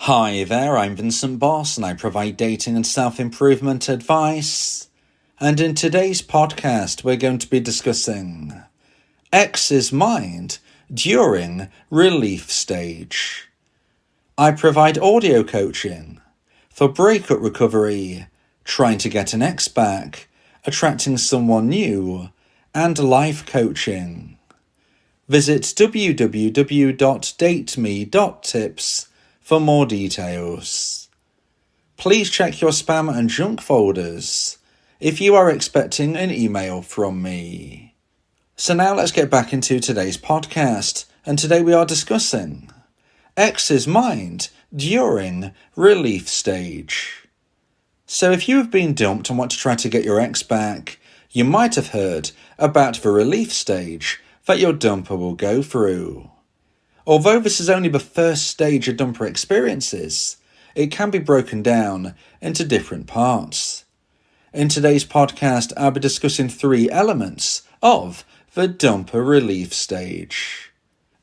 Hi there, I'm Vincent Boss and I provide dating and self-improvement advice. And in today's podcast, we're going to be discussing X's mind during relief stage. I provide audio coaching for breakup recovery, trying to get an ex back, attracting someone new, and life coaching. Visit www.dateme.tips for more details. Please check your spam and junk folders if you are expecting an email from me. So now let's get back into today's podcast, and today we are discussing X's mind during relief stage. So if you have been dumped and want to try to get your ex back, you might have heard about the relief stage that your dumper will go through. Although this is only the first stage a dumper experiences, it can be broken down into different parts. In today's podcast, I'll be discussing 3 elements of the dumper relief stage.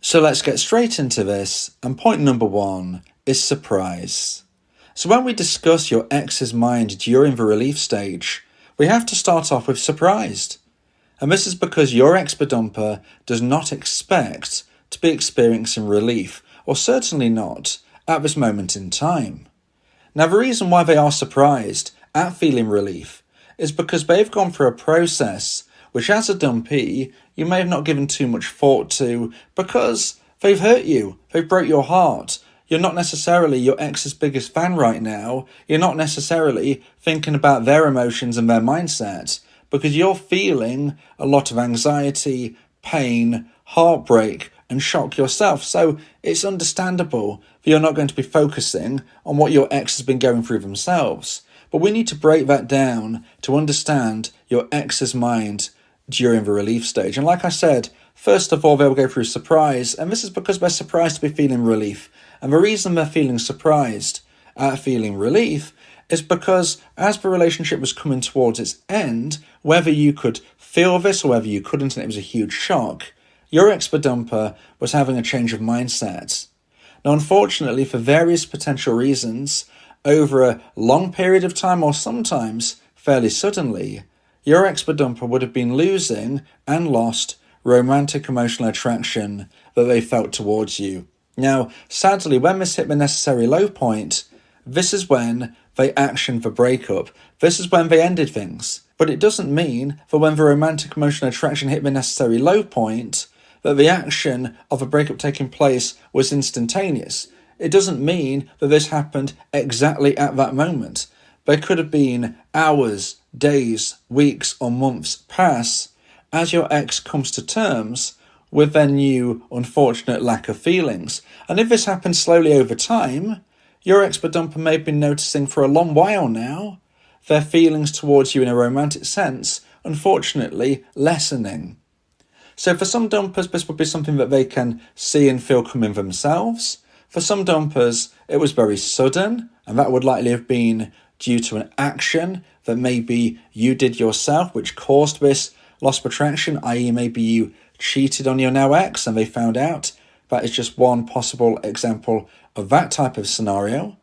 So let's get straight into this, and point number 1 is surprise. So when we discuss your ex's mind during the relief stage, we have to start off with surprised. And this is because your ex-dumper does not expect to be experiencing relief, or certainly not at this moment in time. Now, the reason why they are surprised at feeling relief is because they've gone through a process which, as a dumpee, you may have not given too much thought to because they've hurt you, they've broke your heart. You're not necessarily your ex's biggest fan right now. You're not necessarily thinking about their emotions and their mindset because you're feeling a lot of anxiety, pain, heartbreak, and shock yourself. So it's understandable that you're not going to be focusing on what your ex has been going through themselves. But we need to break that down to understand your ex's mind during the relief stage. And like I said, first of all, they'll go through surprise. And this is because they're surprised to be feeling relief. And the reason they're feeling surprised at feeling relief is because as the relationship was coming towards its end, whether you could feel this or whether you couldn't, and it was a huge shock, your ex-dumper was having a change of mindset. Now, unfortunately, for various potential reasons, over a long period of time or sometimes fairly suddenly, your ex-dumper would have been losing and lost romantic emotional attraction that they felt towards you. Now, sadly, when this hit the necessary low point, this is when they actioned the breakup. This is when they ended things. But it doesn't mean that when the romantic emotional attraction hit the necessary low point, that the action of a breakup taking place was instantaneous. It doesn't mean that this happened exactly at that moment. There could have been hours, days, weeks, or months pass as your ex comes to terms with their new unfortunate lack of feelings. And if this happens slowly over time, your ex-dumper may have been noticing for a long while now their feelings towards you in a romantic sense, unfortunately, lessening. So for some dumpers, this would be something that they can see and feel coming themselves. For some dumpers, it was very sudden, and that would likely have been due to an action that maybe you did yourself, which caused this loss of attraction, i.e. maybe you cheated on your now ex and they found out. That is just one possible example of that type of scenario.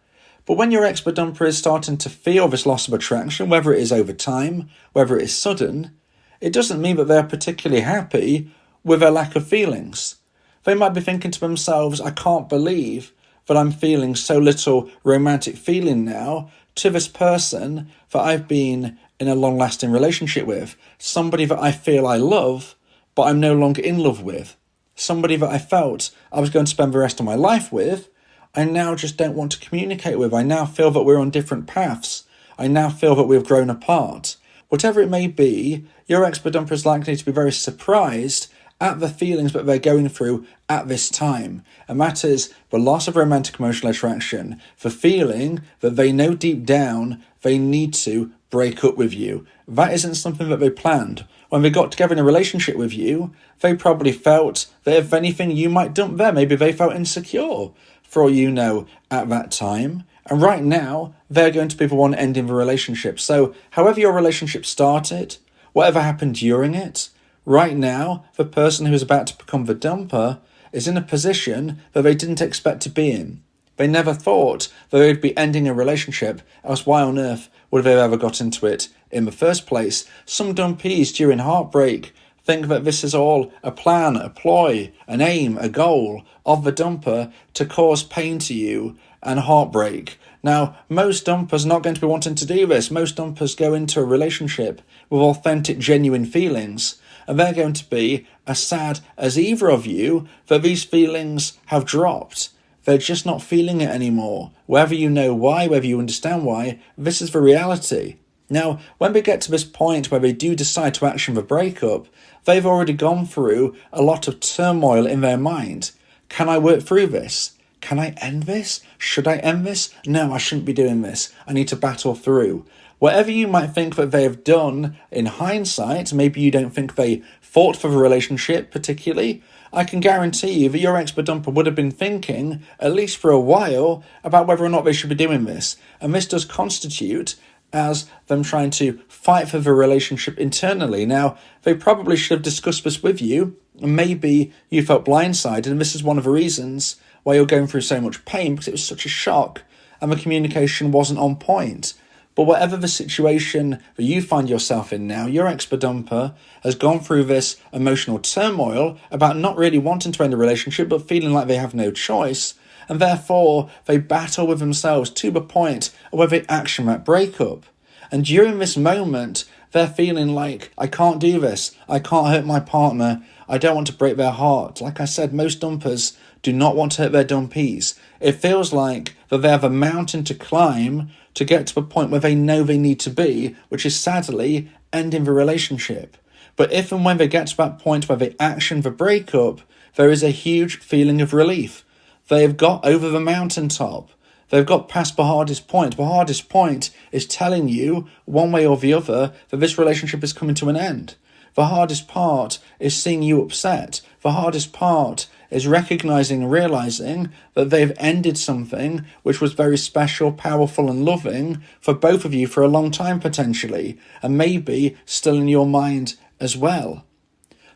But when your ex-dumper is starting to feel this loss of attraction, whether it is over time, whether it is sudden, it doesn't mean that they're particularly happy with their lack of feelings. They might be thinking to themselves, I can't believe that I'm feeling so little romantic feeling now to this person that I've been in a long-lasting relationship with. Somebody that I feel I love, but I'm no longer in love with. Somebody that I felt I was going to spend the rest of my life with, I now just don't want to communicate with. I now feel that we're on different paths. I now feel that we've grown apart. Whatever it may be, your ex-dumper is likely to be very surprised at the feelings that they're going through at this time. And that is the loss of romantic emotional attraction, the feeling that they know deep down they need to break up with you. That isn't something that they planned. When they got together in a relationship with you, they probably felt that if anything, you might dump them. Maybe they felt insecure, for all you know, at that time. And right now, they're going to be the one ending the relationship. So however your relationship started, whatever happened during it, right now, the person who is about to become the dumper is in a position that they didn't expect to be in. They never thought they would be ending a relationship, else why on earth would they have ever got into it in the first place? Some dumpees during heartbreak think that this is all a plan, a ploy, an aim, a goal of the dumper to cause pain to you and heartbreak. Now, most dumpers are not going to be wanting to do this. Most dumpers go into a relationship with authentic, genuine feelings, and they're going to be as sad as either of you that these feelings have dropped. They're just not feeling it anymore. Whether you know why, whether you understand why, this is the reality. Now, when we get to this point where they do decide to action the breakup, they've already gone through a lot of turmoil in their mind. Can I work through this? Can I end this? Should I end this? No, I shouldn't be doing this. I need to battle through. Whatever you might think that they have done in hindsight, maybe you don't think they fought for the relationship particularly, I can guarantee you that your ex-dumper would have been thinking, at least for a while, about whether or not they should be doing this. And this does constitute as them trying to fight for the relationship internally. Now, they probably should have discussed this with you, and maybe you felt blindsided, and this is one of the reasons why you're going through so much pain, because it was such a shock, and the communication wasn't on point. But whatever the situation that you find yourself in now, your ex-dumper has gone through this emotional turmoil about not really wanting to end a relationship, but feeling like they have no choice, and therefore they battle with themselves to the point where they action that breakup. And during this moment, they're feeling like, I can't do this, I can't hurt my partner, I don't want to break their heart. Like I said, most dumpers do not want to hurt their dumpees. It feels like that they have a mountain to climb to get to the point where they know they need to be, which is sadly ending the relationship. But if and when they get to that point where they action the breakup, there is a huge feeling of relief. They have got over the mountaintop. They've got past the hardest point. The hardest point is telling you, one way or the other, that this relationship is coming to an end. The hardest part is seeing you upset. The hardest part is recognizing and realizing that they've ended something which was very special, powerful and loving for both of you for a long time potentially, and maybe still in your mind as well.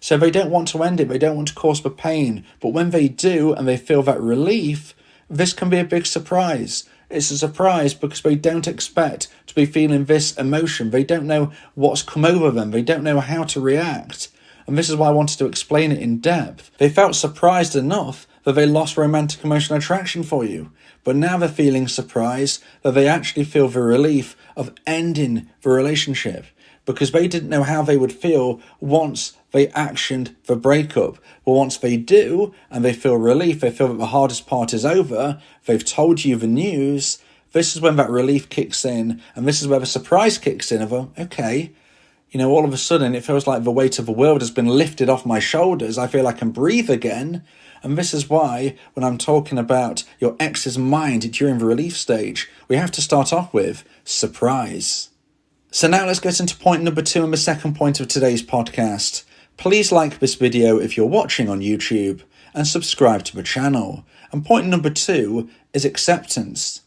So they don't want to end it, they don't want to cause the pain, but when they do and they feel that relief, this can be a big surprise. It's a surprise because they don't expect to be feeling this emotion. They don't know what's come over them. They don't know how to react. And this is why I wanted to explain it in depth. They felt surprised enough that they lost romantic emotional attraction for you. But now they're feeling surprised that they actually feel the relief of ending the relationship, because they didn't know how they would feel once they actioned the breakup. But once they do, and they feel relief, they feel that the hardest part is over, they've told you the news, this is when that relief kicks in, and this is where the surprise kicks in of, okay, all of a sudden it feels like the weight of the world has been lifted off my shoulders. I feel I can breathe again. And this is why, when I'm talking about your ex's mind during the relief stage, we have to start off with surprise. So now let's get into point number 2 and the second point of today's podcast. Please like this video if you're watching on YouTube and subscribe to the channel. And point number 2 is acceptance.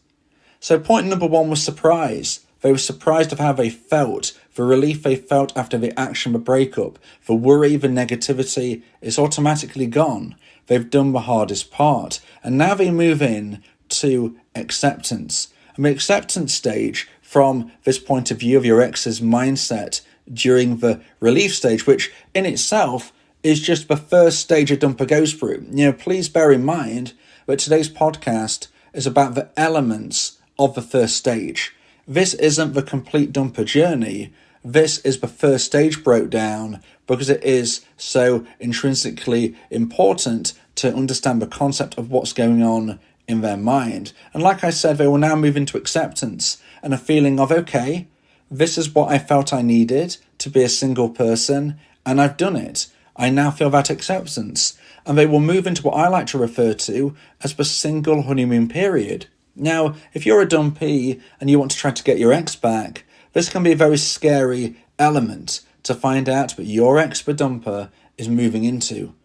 So point number 1 was surprise. They were surprised of how they felt, the relief they felt after the action of the breakup, the worry, the negativity is automatically gone. They've done the hardest part. And now they move in to acceptance. And the acceptance stage, from this point of view of your ex's mindset during the relief stage, which in itself is just the first stage a dumper goes through. Please bear in mind that today's podcast is about the elements of the first stage. This isn't the complete dumper journey. This is the first stage broke down because it is so intrinsically important to understand the concept of what's going on in their mind. And like I said, they will now move into acceptance and a feeling of, okay, this is what I felt I needed to be a single person, and I've done it. I now feel that acceptance. And they will move into what I like to refer to as the single honeymoon period. Now, if you're a dumpee and you want to try to get your ex back, this can be a very scary element to find out that your ex-dumper is moving into.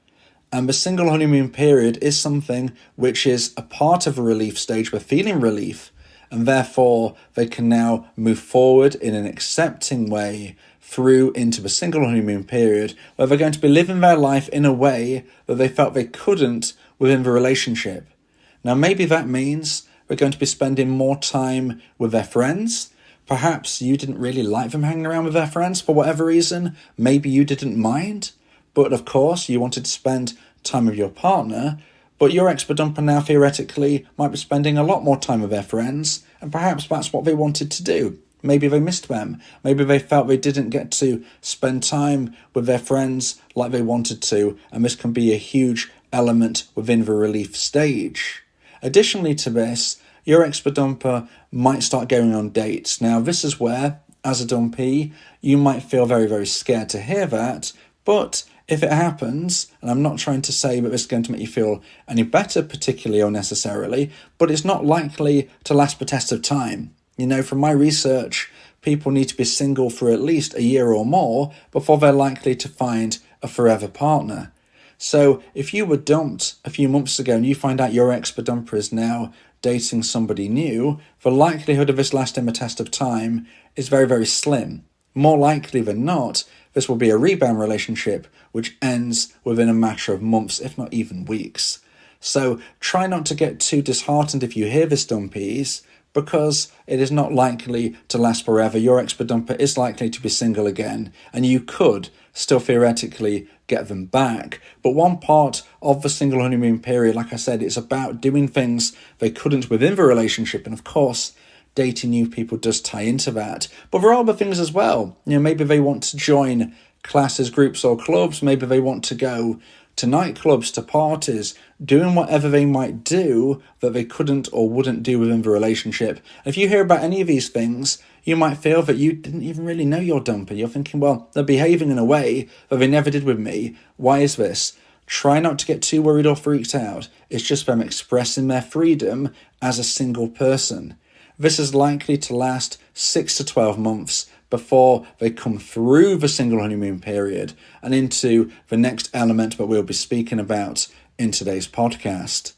And the single honeymoon period is something which is a part of a relief stage. We're feeling relief, and therefore they can now move forward in an accepting way through into the single honeymoon period, where they're going to be living their life in a way that they felt they couldn't within the relationship. Now, maybe that means they're going to be spending more time with their friends. Perhaps you didn't really like them hanging around with their friends for whatever reason. Maybe you didn't mind. But of course, you wanted to spend time with your partner. But your ex-dumper now theoretically might be spending a lot more time with their friends. And perhaps that's what they wanted to do. Maybe they missed them. Maybe they felt they didn't get to spend time with their friends like they wanted to. And this can be a huge element within the relief stage. Additionally to this, your ex-dumper might start going on dates. Now, this is where, as a dumpee, you might feel very, very scared to hear that. But if it happens, and I'm not trying to say that this is going to make you feel any better particularly or necessarily, but it's not likely to last the test of time. You know, from my research, people need to be single for at least a year or more before they're likely to find a forever partner. So if you were dumped a few months ago and you find out your ex-dumper is now dating somebody new, the likelihood of this lasting the test of time is very, very slim. More likely than not, this will be a rebound relationship which ends within a matter of months, if not even weeks. So try not to get too disheartened if you hear this, dumpees, because it is not likely to last forever. Your ex-dumper is likely to be single again, and you could still theoretically get them back. But one part of the single honeymoon period, like I said, it's about doing things they couldn't within the relationship, and of course, dating new people does tie into that. But there are other things as well. You know, maybe they want to join classes, groups, or clubs. Maybe they want to go to nightclubs, to parties, doing whatever they might do that they couldn't or wouldn't do within the relationship. And if you hear about any of these things, you might feel that you didn't even really know your dumper. You're thinking, well, they're behaving in a way that they never did with me. Why is this? Try not to get too worried or freaked out. It's just them expressing their freedom as a single person. This is likely to last 6 to 12 months before they come through the single honeymoon period and into the next element that we'll be speaking about in today's podcast.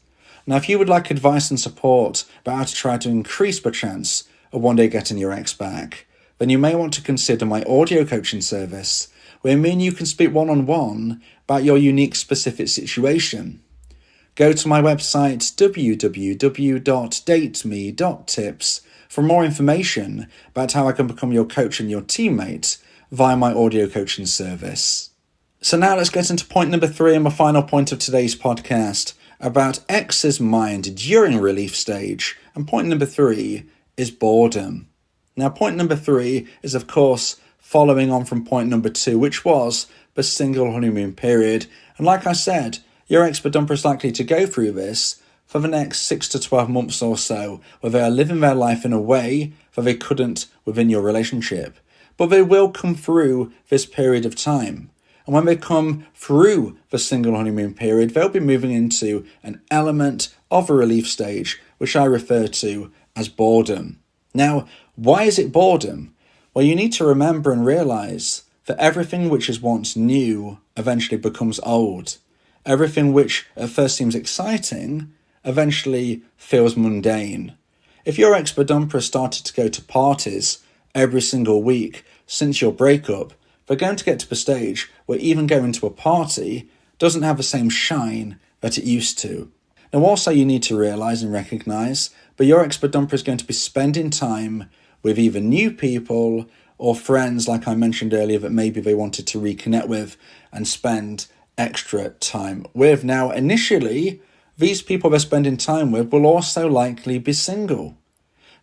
Now, if you would like advice and support about how to try to increase the chance of one day getting your ex back, then you may want to consider my audio coaching service, where me and you can speak one-on-one about your unique specific situation. Go to my website www.dateme.tips for more information about how I can become your coach and your teammate via my audio coaching service. So now let's get into point number 3 and my final point of today's podcast about ex's mind during relief stage. And point number 3 is boredom. Now, point number 3 is, of course, following on from point number 2, which was the single honeymoon period. And like I said, your ex-dumper is likely to go through this for the next 6 to 12 months or so, where they are living their life in a way that they couldn't within your relationship. But they will come through this period of time. And when they come through the single honeymoon period, they'll be moving into an element of a relief stage, which I refer to as boredom. Now, why is it boredom? Well, you need to remember and realise that everything which is once new eventually becomes old. Everything which at first seems exciting eventually feels mundane. If your ex-dumper has started to go to parties every single week since your breakup, they're going to get to the stage where even going to a party doesn't have the same shine that it used to. Now, also you need to realise and recognise that your ex-dumper is going to be spending time with either new people or friends, like I mentioned earlier, that maybe they wanted to reconnect with and spend extra time with. Now, initially, these people they're spending time with will also likely be single.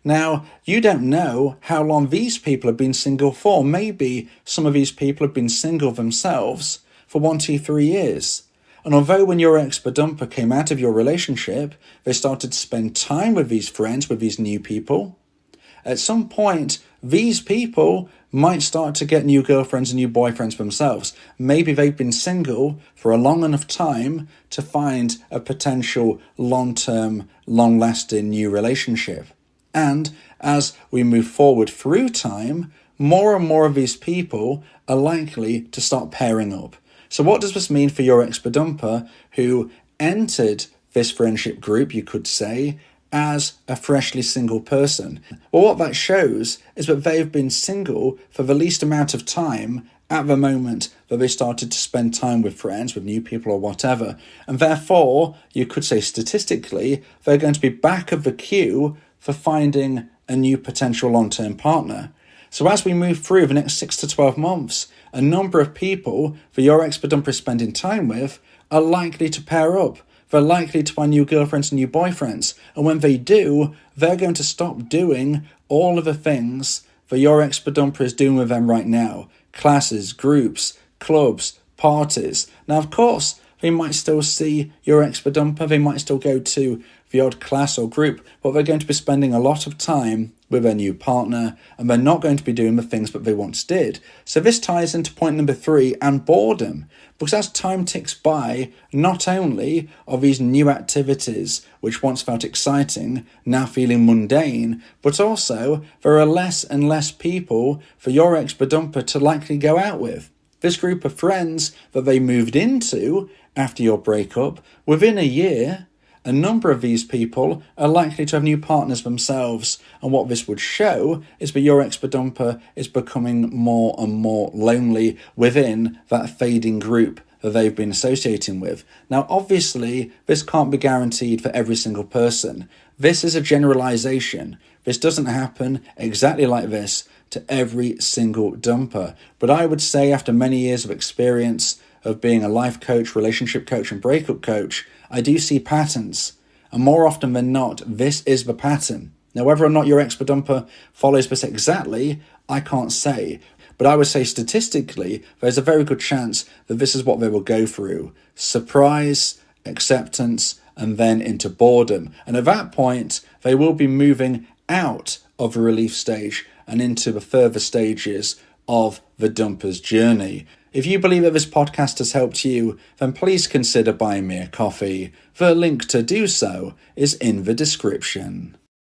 Now, you don't know how long these people have been single for. Maybe some of these people have been single themselves for 1, 2, 3 years. And although when your ex-dumper came out of your relationship, they started to spend time with these friends, with these new people, at some point, these people might start to get new girlfriends and new boyfriends themselves. Maybe they've been single for a long enough time to find a potential long-term, long-lasting new relationship. And as we move forward through time, more and more of these people are likely to start pairing up. So what does this mean for your ex-dumper who entered this friendship group, you could say, as a freshly single person? Well, what that shows is that they've been single for the least amount of time at the moment that they started to spend time with friends, with new people or whatever. And therefore, you could say statistically, they're going to be back of the queue for finding a new potential long-term partner. So as we move through the next 6 to 12 months, a number of people that your ex-bedumper is spending time with are likely to pair up. They're likely to find new girlfriends and new boyfriends. And when they do, they're going to stop doing all of the things that your ex-bedumper is doing with them right now. Classes, groups, clubs, parties. Now, of course, they might still see your ex-bedumper. They might still go to the odd class or group, but they're going to be spending a lot of time with their new partner, and they're not going to be doing the things that they once did. So this ties into point number 3 and boredom, because as time ticks by, not only are these new activities, which once felt exciting, now feeling mundane, but also there are less and less people for your ex-bedumper to likely go out with. This group of friends that they moved into after your breakup, within a year, a number of these people are likely to have new partners themselves, and what this would show is that your ex-bedumper is becoming more and more lonely within that fading group that they've been associating with. Now, obviously, this can't be guaranteed for every single person. This is a generalization. This doesn't happen exactly like this to every single dumper. But I would say after many years of experience of being a life coach, relationship coach, and breakup coach, I do see patterns. And more often than not, this is the pattern. Now, whether or not your ex-bedumper follows this exactly, I can't say. But I would say statistically, there's a very good chance that this is what they will go through. Surprise, acceptance, and then into boredom. And at that point, they will be moving out of the relief stage and into the further stages of the dumper's journey. If you believe that this podcast has helped you, then please consider buying me a coffee. The link to do so is in the description.